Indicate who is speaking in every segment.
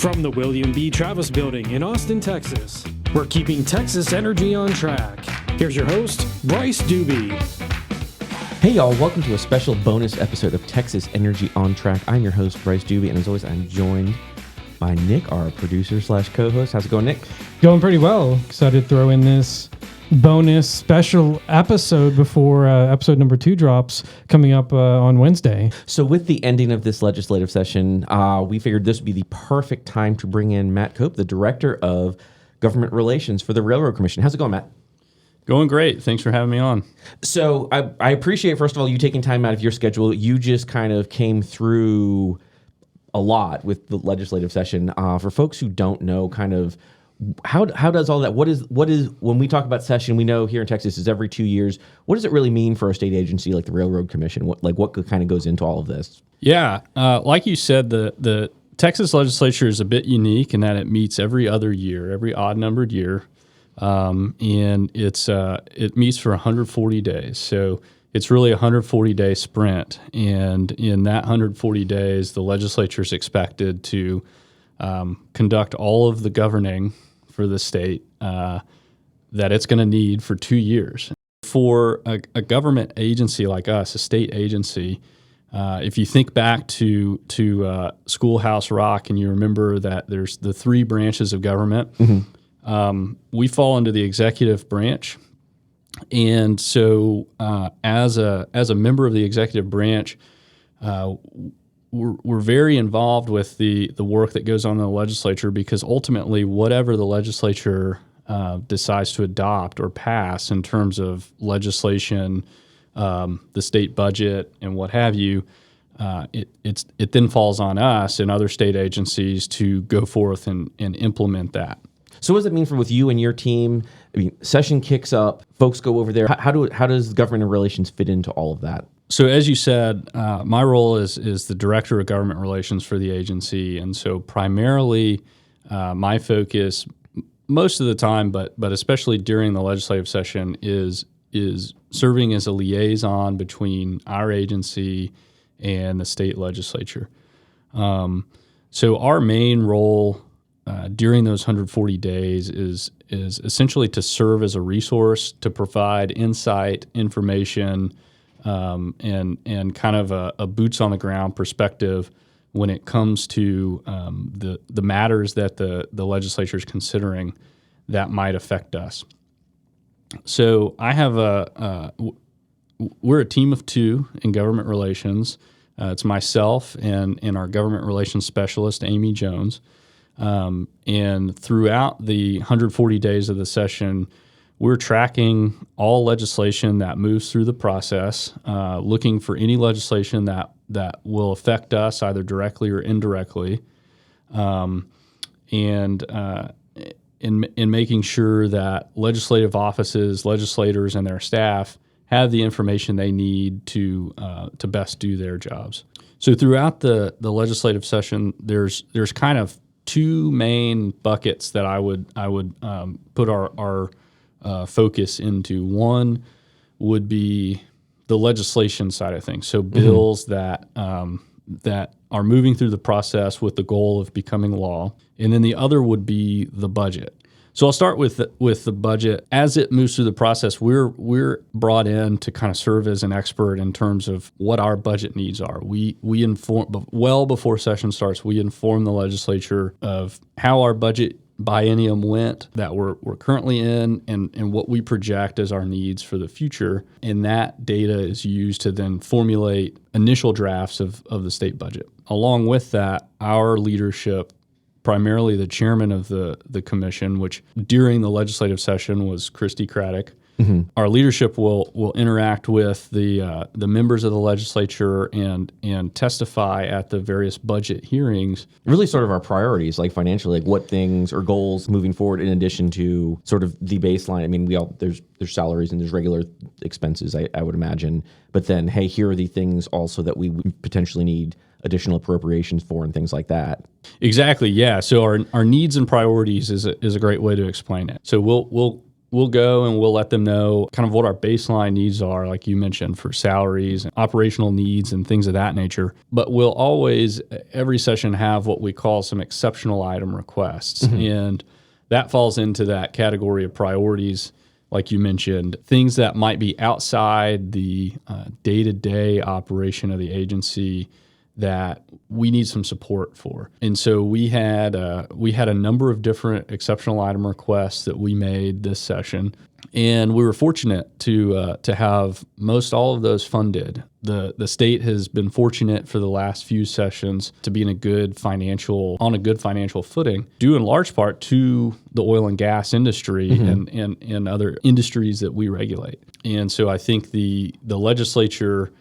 Speaker 1: From the William B. Travis Building in Austin, Texas, we're keeping Texas energy on track. Here's your host, Bryce Doobie.
Speaker 2: Hey y'all, welcome to a special bonus episode of Texas Energy on Track. I'm your host, Bryce Doobie, and as always, I'm joined by Nick, our producer slash co-host. How's it going, Nick?
Speaker 3: Going pretty well. Excited to throw in this bonus special episode before episode number 2 drops coming up on Wednesday.
Speaker 2: So with the ending of this legislative session, we figured this would be the perfect time to bring in Matt Cope, the Director of Government Relations for the Railroad Commission. How's it going, Matt?
Speaker 4: Going great. Thanks for having me on.
Speaker 2: So I appreciate, first of all, you taking time out of your schedule. You just kind of came through a lot with the legislative session. For folks who don't know, kind of, how does all that, what is when we talk about session, we know here in Texas is every 2 years. What does it really mean for a state agency like the Railroad Commission? What kind of goes into all of this?
Speaker 4: Yeah, like you said, the Texas legislature is a bit unique in that it meets every other year, every odd-numbered year, and it meets for 140 days. So it's really a 140-day sprint, and in that 140 days, the legislature is expected to conduct all of the governing for the state that it's going to need for 2 years. For a government agency like us, a state agency, if you think back to Schoolhouse Rock and you remember that there's the 3 branches of government, we fall into the executive branch. And so as a member of the executive branch, we're very involved with the work that goes on in the legislature, because ultimately whatever the legislature decides to adopt or pass in terms of legislation, the state budget and what have you, it then falls on us and other state agencies to go forth and implement that.
Speaker 2: So what does it mean with you and your team? I mean, session kicks up, folks go over there. How does government relations fit into all of that?
Speaker 4: So as you said, my role is the Director of Government Relations for the agency, and so primarily my focus most of the time, but especially during the legislative session, is serving as a liaison between our agency and the state legislature. So our main role during those 140 days is essentially to serve as a resource, to provide insight, information, and kind of a boots on the ground perspective when it comes to the matters that the legislature is considering that might affect us. So I have we're a team of 2 in government relations. It's myself and our government relations specialist, Amy Jones. And throughout the 140 days of the session, we're tracking all legislation that moves through the process, looking for any legislation that will affect us either directly or indirectly, and in making sure that legislative offices, legislators, and their staff have the information they need to best do their jobs. So throughout the legislative session, there's kind of 2 main buckets that I would put our focus into. One would be the legislation side of things, so bills that are moving through the process with the goal of becoming law, and then the other would be the budget. So I'll start with the budget. As it moves through the process, we're brought in to kind of serve as an expert in terms of what our budget needs are. We inform, well before session starts, we inform the legislature of how our budget biennium went that we're currently in, and what we project as our needs for the future. And that data is used to then formulate initial drafts of the state budget. Along with that, our leadership, primarily the chairman of the commission, which during the legislative session was Christy Craddock. Our leadership will interact with the members of the legislature and testify at the various budget hearings.
Speaker 2: Really sort of our priorities, like financially, like what things or goals moving forward in addition to sort of the baseline. I mean, there's salaries and there's regular expenses, I would imagine. But then, hey, here are the things also that we potentially need additional appropriations for and things like that.
Speaker 4: Exactly, yeah. So our needs and priorities is a great way to explain it. So we'll we'll go and we'll let them know kind of what our baseline needs are, like you mentioned, for salaries and operational needs and things of that nature. But we'll always, every session, have what we call some exceptional item requests. And that falls into that category of priorities, like you mentioned, things that might be outside the day-to-day operation of the agency that we need some support for. And so we had a number of different exceptional item requests that we made this session, and we were fortunate to have most all of those funded. The state has been fortunate for the last few sessions to be on a good financial footing, due in large part to the oil and gas industry and other industries that we regulate. And so I think the legislature,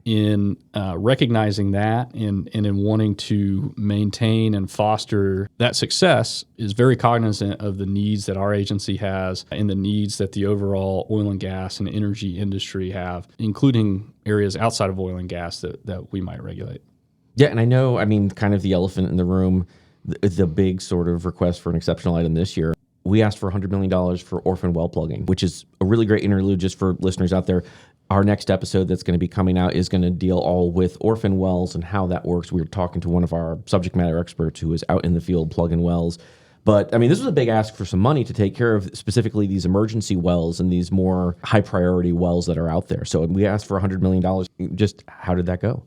Speaker 4: in recognizing that and in wanting to maintain and foster that success, is very cognizant of the needs that our agency has and the needs that the overall oil and gas and energy industry have, including areas outside of oil and gas that we might regulate.
Speaker 2: Yeah, and I know, kind of the elephant in the room, the big sort of request for an exceptional item this year. We asked for $100 million for orphan well plugging, which is a really great interlude just for listeners out there. Our next episode that's going to be coming out is going to deal all with orphan wells and how that works. We were talking to one of our subject matter experts who is out in the field plugging wells. But this was a big ask for some money to take care of specifically these emergency wells and these more high priority wells that are out there. So we asked for $100 million. Just how did that go?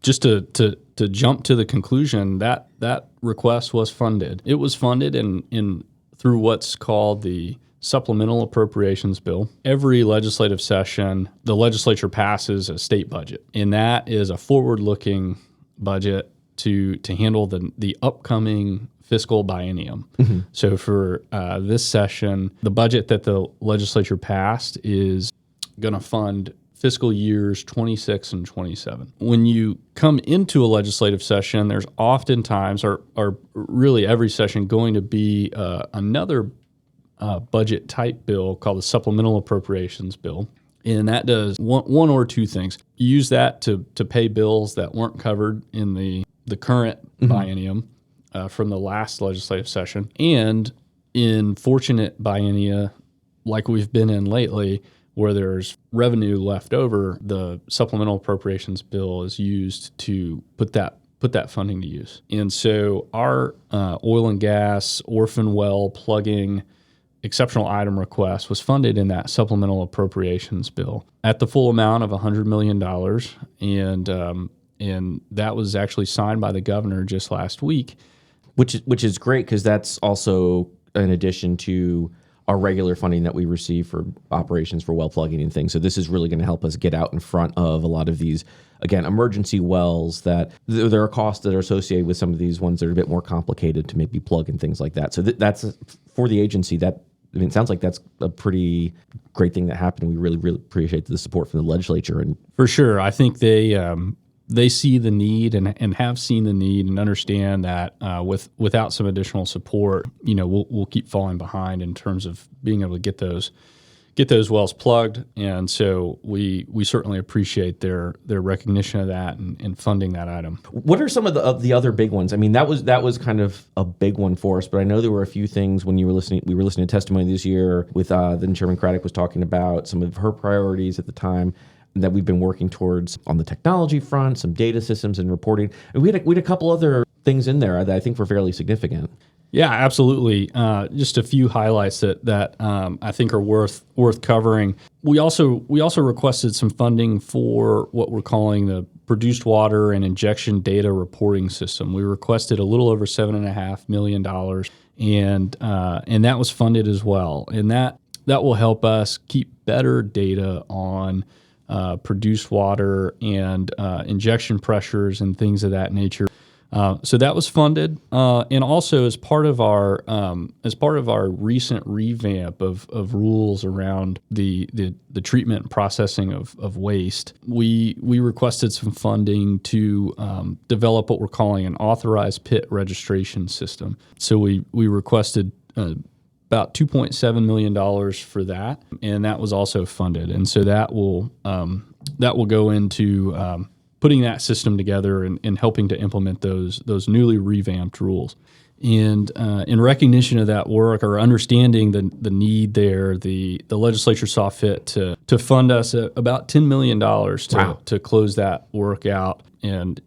Speaker 4: Just to jump to the conclusion, that request was funded. It was funded in through what's called the Supplemental Appropriations Bill. Every legislative session, the legislature passes a state budget, and that is a forward-looking budget to handle the upcoming fiscal biennium. So for this session, the budget that the legislature passed is going to fund fiscal years 26 and 27. When you come into a legislative session, there's oftentimes, or really every session, going to be another budget type bill called the Supplemental Appropriations Bill. And that does one or two things. You use that to pay bills that weren't covered in the current biennium from the last legislative session. And in fortunate biennia, like we've been in lately, where there's revenue left over, the Supplemental Appropriations Bill is used to put that funding to use. And so our oil and gas orphan well plugging exceptional item request was funded in that Supplemental Appropriations Bill at the full amount of $100 million. And that was actually signed by the governor just last week.
Speaker 2: Which is great, because that's also in addition to our regular funding that we receive for operations for well plugging and things. So this is really going to help us get out in front of a lot of these, again, emergency wells that there are costs that are associated with some of these ones that are a bit more complicated to maybe plug and things like that. So that's for the agency. It sounds like that's a pretty great thing that happened. We really, really appreciate the support from the legislature. And
Speaker 4: for sure, I think they see the need and have seen the need and understand that without some additional support, we'll keep falling behind in terms of being able to get those wells plugged. And so we certainly appreciate their recognition of that and funding that item.
Speaker 2: What are some of the other big ones? That was kind of a big one for us, but I know there were a few things when we were listening to testimony this year with then Chairman Craddock was talking about some of her priorities at the time that we've been working towards on the technology front, some data systems and reporting. And we had a couple other things in there that I think were fairly significant.
Speaker 4: Yeah, absolutely. Just a few highlights that I think are worth covering. We also requested some funding for what we're calling the produced water and injection data reporting system. We requested a little over $7.5 million, and that was funded as well. And that will help us keep better data on produced water and injection pressures and things of that nature. So that was funded, and also as part of our recent revamp of rules around the treatment and processing of waste, we requested some funding to develop what we're calling an authorized pit registration system. So we requested about $2.7 million for that, and that was also funded. And so that will go into putting that system together and helping to implement those newly revamped rules. And in recognition of that work, or understanding the need there, the legislature saw fit to fund us about $10 million to close that work out. And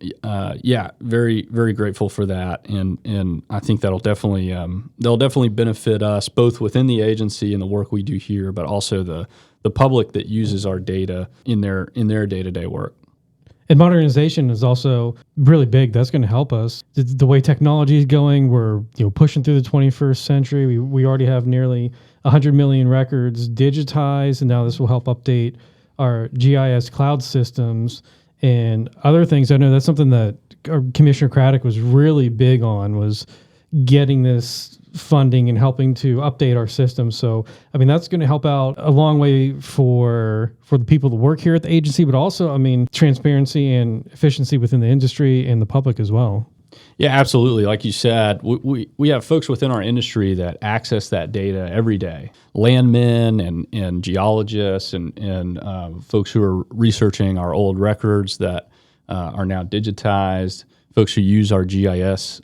Speaker 4: very, very grateful for that. And I think they'll definitely benefit us both within the agency and the work we do here, but also the public that uses our data in their day-to-day work.
Speaker 3: And modernization is also really big. That's going to help us. The way technology is going, we're pushing through the 21st century. We already have nearly 100 million records digitized, and now this will help update our GIS cloud systems and other things. I know that's something that Commissioner Craddock was really big on, was getting this funding and helping to update our system. So, I mean, that's going to help out a long way for the people that work here at the agency, but also, I mean, transparency and efficiency within the industry and the public as well.
Speaker 4: Yeah, absolutely. Like you said, we have folks within our industry that access that data every day. Landmen and geologists and folks who are researching our old records that are now digitized. Folks who use our GIS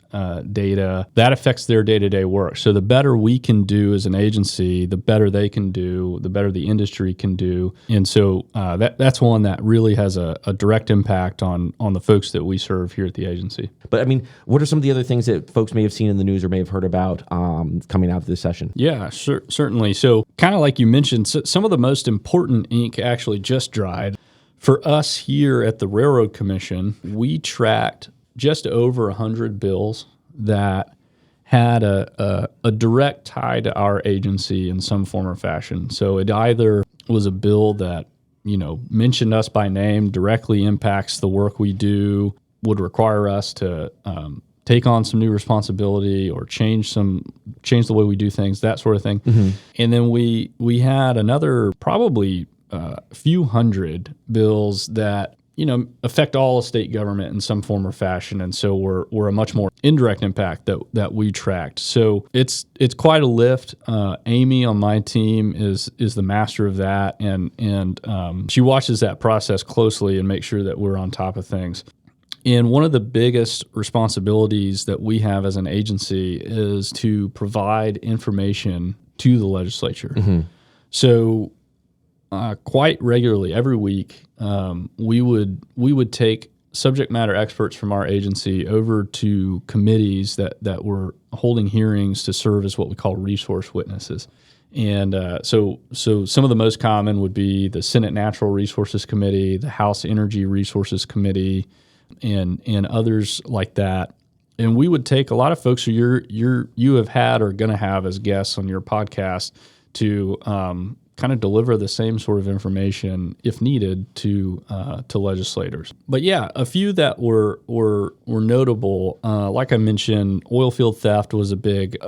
Speaker 4: data, that affects their day-to-day work. So the better we can do as an agency, the better they can do, the better the industry can do. And so that's one that really has a direct impact on the folks that we serve here at the agency.
Speaker 2: But I mean, what are some of the other things that folks may have seen in the news or may have heard about coming out of this session?
Speaker 4: Yeah, certainly. So kind of like you mentioned, some of the most important ink actually just dried. For us here at the Railroad Commission, we tracked just over 100 bills that had a direct tie to our agency in some form or fashion. So it either was a bill that, mentioned us by name, directly impacts the work we do, would require us to take on some new responsibility or change the way we do things, that sort of thing. Mm-hmm. And then we had another probably a few hundred bills that affect all of state government in some form or fashion, and so we're a much more indirect impact that we tracked. So it's quite a lift. Amy on my team is the master of that, and she watches that process closely and makes sure that we're on top of things. And one of the biggest responsibilities that we have as an agency is to provide information to the legislature. Mm-hmm. So quite regularly, every week, we would take subject matter experts from our agency over to committees that were holding hearings to serve as what we call resource witnesses. And so some of the most common would be the Senate Natural Resources Committee, the House Energy Resources Committee, and others like that. And we would take a lot of folks who you have had or going to have as guests on your podcast to kind of deliver the same sort of information, if needed, to legislators. But yeah, a few that were notable. Like I mentioned, oil field theft was a big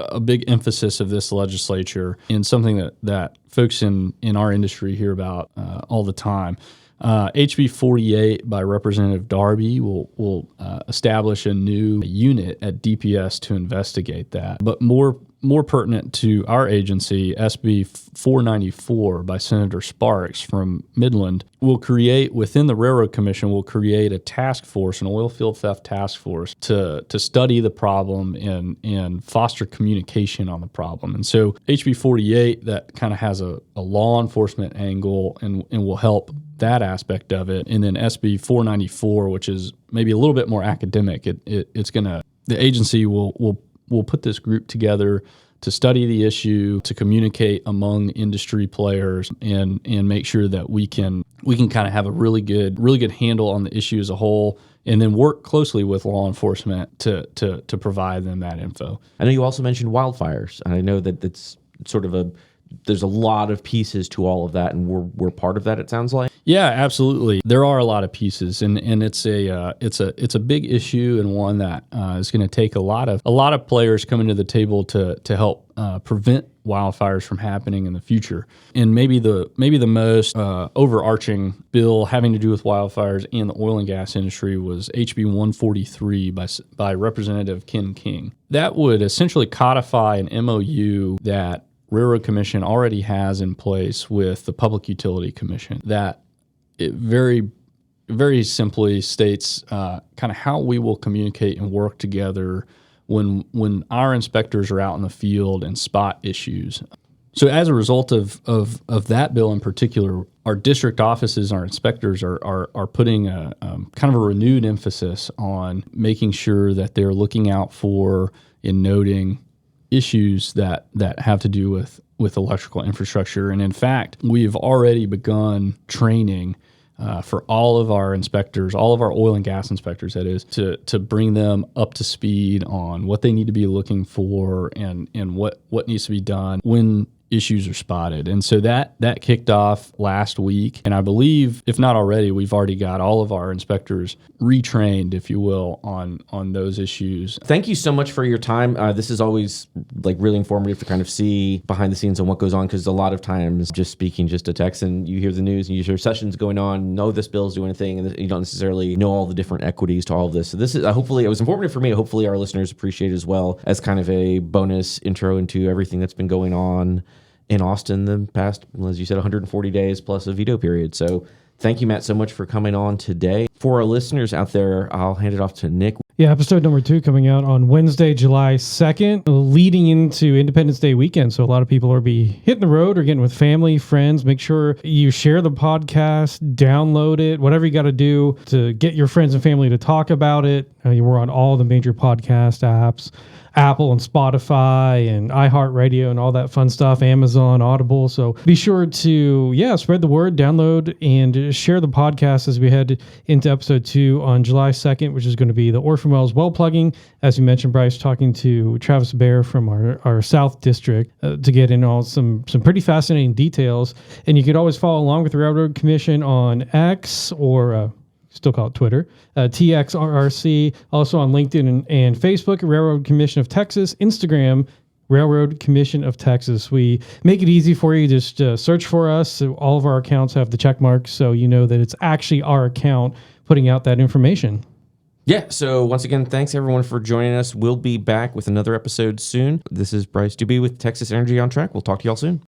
Speaker 4: emphasis of this legislature, and something that folks in our industry hear about all the time. HB 48 by Representative Darby will establish a new unit at DPS to investigate that. But more pertinent to our agency, SB 494 by Senator Sparks from Midland will create, within the Railroad Commission, a task force, an oil field theft task force to study the problem and foster communication on the problem. And so HB 48, that kind of has a law enforcement angle and will help that aspect of it. And then SB 494, which is maybe a little bit more academic, the agency will put this group together to study the issue, to communicate among industry players, and make sure that we can kind of have a really good handle on the issue as a whole, and then work closely with law enforcement to provide them that info.
Speaker 2: I know you also mentioned wildfires, and I know that it's sort of there's a lot of pieces to all of that, and we're part of that, it sounds like.
Speaker 4: Yeah, absolutely. There are a lot of pieces, and it's a big issue, and one that is going to take a lot of players coming to the table to help prevent wildfires from happening in the future. And maybe the most overarching bill having to do with wildfires and the oil and gas industry was HB 143 by Representative Ken King. That would essentially codify an MOU that Railroad Commission already has in place with the Public Utility Commission, that it very, very simply states kind of how we will communicate and work together when our inspectors are out in the field and spot issues. So as a result of that bill in particular, our district offices, our inspectors are putting a kind of a renewed emphasis on making sure that they're looking out for and noting issues that have to do with electrical infrastructure. And in fact, we've already begun training for all of our inspectors, all of our oil and gas inspectors, that is, to bring them up to speed on what they need to be looking for and what needs to be done when issues are spotted. And so that kicked off last week. And I believe, if not already, we've already got all of our inspectors retrained, if you will, on those issues.
Speaker 2: Thank you so much for your time. This is always like really informative to kind of see behind the scenes on what goes on, because a lot of times just speaking just a text and you hear the news and you hear sessions going on, know this bill's doing a thing, and you don't necessarily know all the different equities to all of this. So this is hopefully it was informative for me. Hopefully our listeners appreciate it as well, as kind of a bonus intro into everything that's been going on in Austin the past, as you said, 140 days plus a veto period. So thank you, Matt, so much for coming on today. For our listeners out there, I'll hand it off to Nick.
Speaker 3: Yeah, episode number 2 coming out on Wednesday, July 2nd, leading into Independence Day weekend. So a lot of people are be hitting the road or getting with family, friends. Make sure you share the podcast, download it, whatever you got to do to get your friends and family to talk about it. We're on all the major podcast apps, Apple and Spotify and iHeartRadio and all that fun stuff, Amazon, Audible. So be sure to, spread the word, download, and share the podcast as we head into episode 2 on July 2nd, which is going to be the Orphan Wells well plugging. As you mentioned, Bryce, talking to Travis Bear from our South District to get in all some pretty fascinating details. And you could always follow along with the Railroad Commission on X or still call it Twitter, TXRRC, also on LinkedIn and Facebook, Railroad Commission of Texas, Instagram, Railroad Commission of Texas. We make it easy for you. Just search for us. So all of our accounts have the check mark, so you know that it's actually our account putting out that information.
Speaker 2: Yeah, so once again, thanks everyone for joining us. We'll be back with another episode soon. This is Bryce Dubé with Texas Energy on Track. We'll talk to y'all soon.